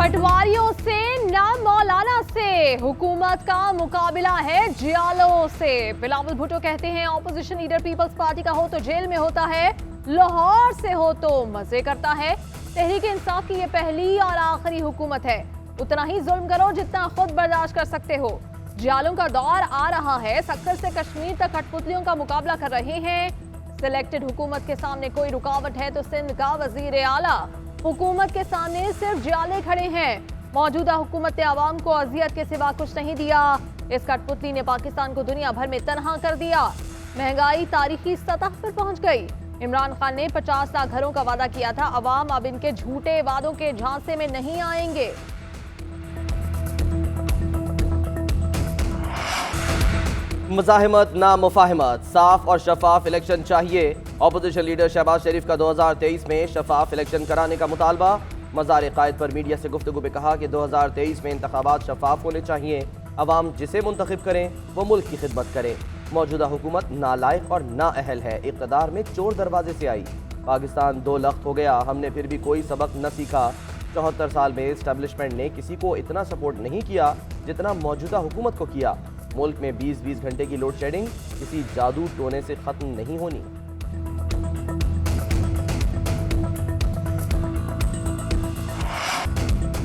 पटवारियों से ना मौलाना से हुकूमत का मुकाबला है जियालों से। बिलावल भुट्टो कहते हैं ऑपोजिशन लीडर पीपल्स पार्टी का हो तो जेल में होता है, लाहौर से हो तो मजे करता है। तहरीक इंसाफ की ये पहली और आखिरी हुकूमत है, उतना ही जुल्म करो जितना खुद बर्दाश्त कर सकते हो। जियालों का दौर आ रहा है, सक्कर से कश्मीर तक कठपुतलियों का मुकाबला कर रहे हैं। सिलेक्टेड हुकूमत के सामने कोई रुकावट है तो सिंध का वजीर आला। हुकूमत के सामने सिर्फ जियाले खड़े हैं। मौजूदा हुकूमत ने आवाम को अजियत के सिवा कुछ नहीं दिया। इस कठपुतली ने पाकिस्तान को दुनिया भर में तनहा कर दिया। महंगाई तारीखी सतह पर पहुंच गई। इमरान खान ने 50 लाख घरों का वादा किया था, अवाम अब इनके झूठे वादों के झांसे में नहीं आएंगे। मुज़ाहिमत ना मुफाहिमत, साफ और शफाफ इलेक्शन चाहिए। ऑपोजिशन लीडर शहबाज शरीफ का 2023 में शफाफ इलेक्शन कराने का मुतालबा। मज़ार कायद पर मीडिया से गुफ्तगू में कहा कि 2023 में इंतखाबात शफाफ होने चाहिए। अवाम जिसे मुंतखब करें वो मुल्क की खिदमत करे। मौजूदा हुकूमत नालायक और नाअहल है, इक़्तिदार में चोर दरवाजे से आई। पाकिस्तान दो लख्त हो गया, हमने फिर भी कोई सबक न सीखा। 74 साल में इस्टेब्लिशमेंट ने किसी को इतना सपोर्ट नहीं किया जितना मौजूदा हुकूमत को किया। मुल्क में 20-20 घंटे की लोड शेडिंग किसी जादू टोने से खत्म नहीं होनी।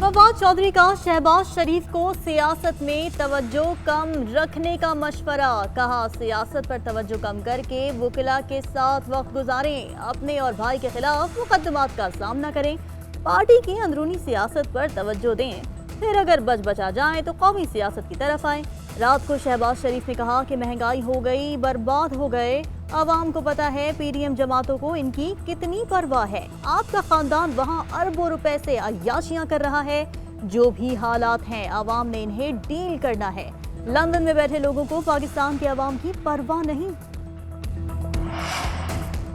फवाद चौधरी का शहबाज शरीफ को सियासत में तवज्जो कम रखने का मशवरा। कहा, सियासत पर तवज्जो कम करके वकिला के साथ वक्त गुजारें, अपने और भाई के खिलाफ मुकदमात का सामना करें, पार्टी की अंदरूनी सियासत पर तवज्जो दें, फिर अगर बच बचा जाए तो कौमी सियासत की तरफ आए। रात को शहबाज शरीफ ने कहा कि महंगाई हो गई, बर्बाद हो गए। आवाम को पता है पीडीएम जमातों को इनकी कितनी परवाह है। आपका खानदान वहाँ अरबों रुपए से अय्याशियां कर रहा है। जो भी हालात हैं, आवाम ने इन्हें डील करना है। लंदन में बैठे लोगों को पाकिस्तान के आवाम की परवाह नहीं।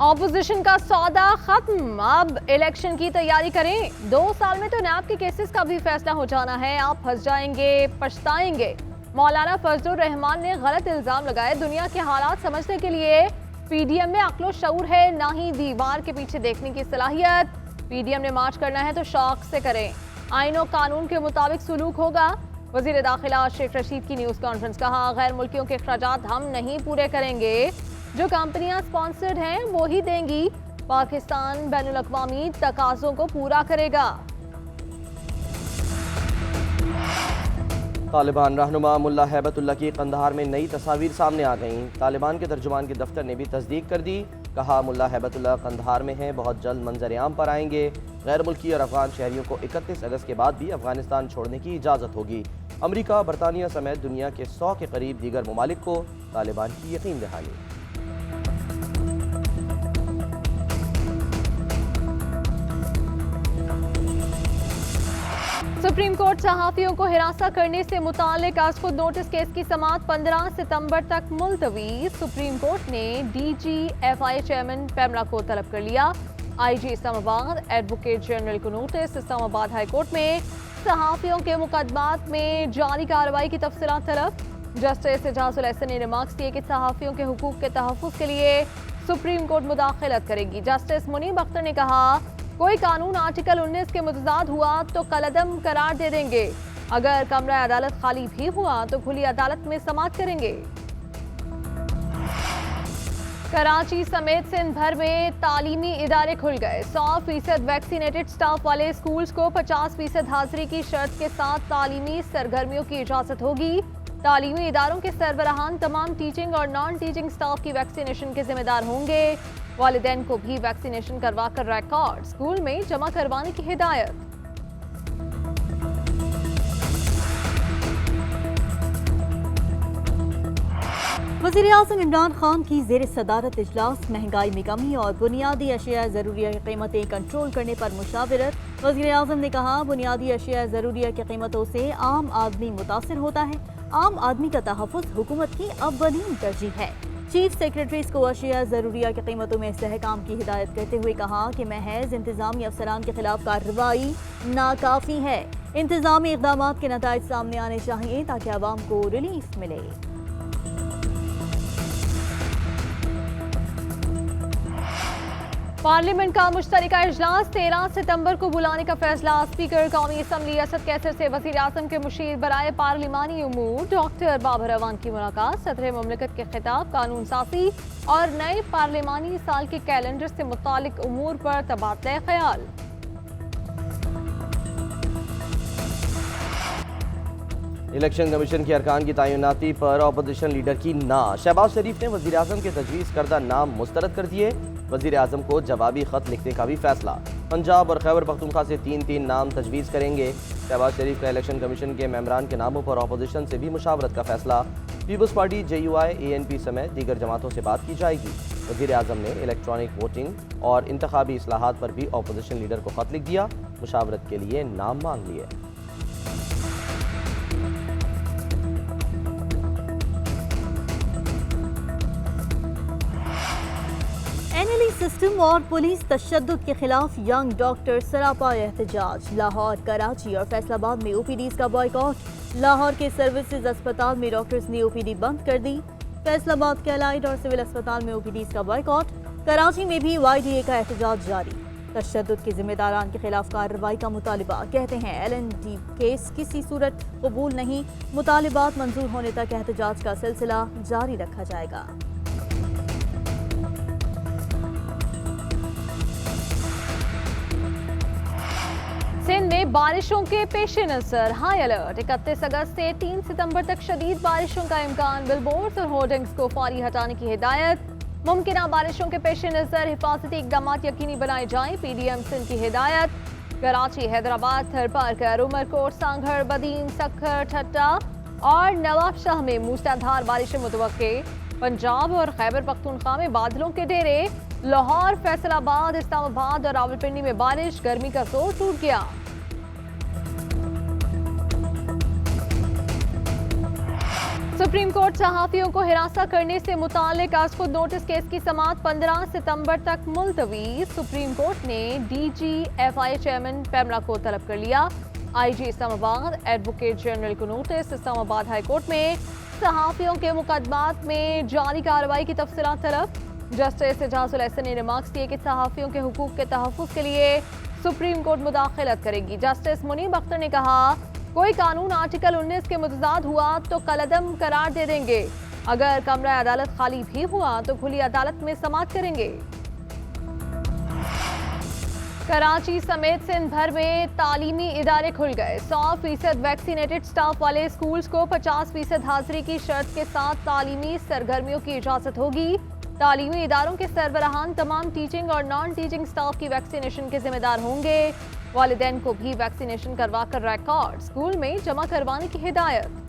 ऑपोजिशन का सौदा खत्म, अब इलेक्शन की तैयारी करें। 2 साल में तो नैब के केसेस का भी फैसला हो जाना है। आप फंस जाएंगे, पछताएंगे। मौलाना फजलुर रहमान ने गलत इल्जाम लगाए। दुनिया के हालात समझने के लिए पीडीएम में अक्लो शऊर है, ना ही दीवार के पीछे देखने की सलाहियत। पीडीएम ने मार्च करना है तो शौक से करें, आईन और कानून के मुताबिक सुलूक होगा। वजीर दाखिला शेख रशीद की न्यूज कॉन्फ्रेंस। कहा, गैर मुल्कियों के अखराजात हम नहीं पूरे करेंगे, जो कंपनियां स्पॉन्सर्ड हैं वो ही देंगी। पाकिस्तान बैनुल अक़वामी तकाज़ों को पूरा करेगा। तालिबान रहनुमा मुल्ला हैबतुल्लाह की कंधार में नई तस्वीर सामने आ गईं। तालिबान के तर्जुमान के दफ्तर ने भी तस्दीक कर दी। कहा, मुल्ला हैबतुल्लाह कंधार में हैं, बहुत जल्द मंजर आम पर आएंगे। गैर मुल्की और अफगान शहरियों को 31 अगस्त के बाद भी अफगानिस्तान छोड़ने की इजाज़त होगी। अमरीका, बरतानिया समेत दुनिया के 100 के करीब दीगर ममालिक को तालिबान की यकीन दहानी। सुप्रीम कोर्ट सहाफियों को हिरासत करने से मुतालिक आज खुद नोटिस केस की समाअत 15 सितंबर तक मुलतवी। सुप्रीम कोर्ट ने DGFI चेयरमैन पैमरा को तलब कर लिया। IG इस्लामाबाद एडवोकेट जनरल को नोटिस। इस्लामाबाद हाई कोर्ट में सहाफियों के मुकदमात में जारी कार्रवाई की तफसीलात तलब। जस्टिस एजाजुल एहसन ने रिमार्क्स दिए कि सहाफियों के हुकूक के तहफ़्फ़ुज़ के लिए सुप्रीम कोर्ट मुदाखलत करेगी। जस्टिस मुनीब अख्तर ने कहा, कोई कानून आर्टिकल 19 के मुतजाद हुआ तो कलअदम करार दे देंगे। अगर कमरा अदालत खाली भी हुआ तो खुली अदालत में समाअत करेंगे। कराची समेत सिंध भर में तालीमी इदारे खुल गए। 100% वैक्सीनेटेड स्टाफ वाले स्कूल्स को 50% हाजिरी की शर्त के साथ तालीमी सरगर्मियों की इजाजत होगी। तालीमी इदारों के सरबराहान तमाम टीचिंग और नॉन टीचिंग स्टाफ की वैक्सीनेशन के जिम्मेदार होंगे। वालिदैन को भी वैक्सीनेशन करवा कर रिकॉर्ड स्कूल में जमा करवाने की हिदायत। वज़ीर आज़म इमरान खान की ज़ेर सदारत इजलास महंगाई में कमी और बुनियादी अशिया ज़रूरिया की कीमतें कंट्रोल करने पर मुशावरत। वज़ीर आज़म ने कहा, बुनियादी अशिया ज़रूरिया की कीमतों से आम आदमी मुतासिर होता है। आम आदमी का तहफ़्फ़ुज़ हुकूमत की अव्वलीन तरजीह है। चीफ सेक्रेटरीज को अशिया ज़रूरिया की कीमतों में इस्तेहकाम की हिदायत करते हुए कहा कि महज इंतजामी अफसरान के खिलाफ कार्रवाई नाकाफ़ी है। इंतजामी इक़दामात के नताइज सामने आने चाहिए ताकि आवाम को रिलीफ मिले। पार्लियामेंट का मुश्तरका इजलास 13 सितंबर को बुलाने का फैसला। स्पीकर कौमी असम्बली असद कैसर से वजीर आजम के मुशीर बराए पार्लिमानी उमूर डॉक्टर बाबर अवान की मुलाकात। सदर मुमलिकत के खिताब, कानून साजी और नए पार्लिमानी साल के कैलेंडर से मुतालिक उमूर पर तबादला ख्याल। इलेक्शन कमीशन के अरकान की तैनाती पर अपोजिशन लीडर की ना। शहबाज शरीफ ने वजीर आजम के तजवीज़ करदा नाम मुस्तरद कर दिए। वजीर आजम को जवाबी खत लिखने का भी फैसला। पंजाब और खैबर पख्तूनख्वा से 3-3 नाम तजवीज़ करेंगे। शहबाज शरीफ का इलेक्शन कमीशन के मेंबरान के नामों पर अपोजिशन से भी मुशावरत का फैसला। पीपल्स पार्टी, JUI, ANP समेत दीगर जमातों से बात की जाएगी। वजीर आजम ने इलेक्ट्रॉनिक वोटिंग और इंतखाबी इस्लाहात पर भी अपोजिशन लीडर को खत लिख दिया। मुशावरत के लिए नाम मांग लिए। NLE सिस्टम और पुलिस तशद्दुद के खिलाफ यंग डॉक्टर सरापा एहतजाज। लाहौर, कराची और फैसलाबाद में OPDs का बॉयकॉट। लाहौर के सर्विसेज अस्पताल में डॉक्टर्स ने OPD बंद कर दी। फैसलाबाद के अलाइड और सिविल अस्पताल में OPDs का बॉयकॉट। कराची में भी YDA का एहतजाज जारी। तशद्दुद के जिम्मेदारान के खिलाफ कार्रवाई का मुतालिबा। कहते हैं LND केस किसी सूरत कबूल नहीं। मुतालिबात मंजूर होने तक एहतजाज का सिलसिला जारी रखा जाएगा। सिंध में बारिशों के पेश नजर हाई अलर्ट। 31 अगस्त से 3 सितंबर तक शदीद बारिशों का इम्कान। बिलबोर्ड्स और होर्डिंग्स को फौरी हटाने की हिदायत। मुमकिन बारिशों के पेश नजर हिफाजती इकदाम यकीनी बनाए जाएं। PDM सिंध की हिदायत। कराची, हैदराबाद, थरपारकर, उमरकोट, सांघड़, बदीन, सखर, ठट्टा और नवाबशाह में मूसलाधार बारिशें मुतवक्के। पंजाब और खैबर पख्तूनख्वा में बादलों के डेरे। लाहौर, फैसलाबाद, इस्लामाबाद और रावलपिंडी में बारिश। गर्मी का जोर टूट गया। सुप्रीम कोर्ट सहाफियों को हिरासत करने से मुतालिक आज खुद नोटिस केस की समाअत 15 सितंबर तक मुलतवी। सुप्रीम कोर्ट ने DG FI चेयरमैन पैमरा को तलब कर लिया। IG इस्लामाबाद, एडवोकेट जनरल को नोटिस। इस्लामाबाद हाई कोर्ट में सहाफियों के मुकदमात में जारी कार्रवाई की तफसीलात तलब। जस्टिस एजाजुल एहसन ने रिमार्क्स किए कि सहाफियों के हुकूक के तहफ़्फ़ुज़ के लिए सुप्रीम कोर्ट मुदाखलत करेगी। जस्टिस मुनीब अख्तर ने कहा, कोई कानून आर्टिकल 19 के मुतजाद हुआ तो कलअदम करार दे देंगे। अगर कमरा अदालत खाली भी हुआ तो खुली अदालत में समाअत करेंगे। कराची समेत सिंध भर में तालीमी इदारे खुल गए। 100% वैक्सीनेटेड स्टाफ वाले स्कूल्स को 50% हाजिरी की शर्त के साथ तालीमी सरगर्मियों की इजाजत होगी। तालीमी इदारों के सरबराहान तमाम टीचिंग और नॉन टीचिंग स्टाफ की वैक्सीनेशन के जिम्मेदार होंगे। वालिदैन को भी वैक्सीनेशन करवाकर रिकॉर्ड स्कूल में जमा करवाने की हिदायत।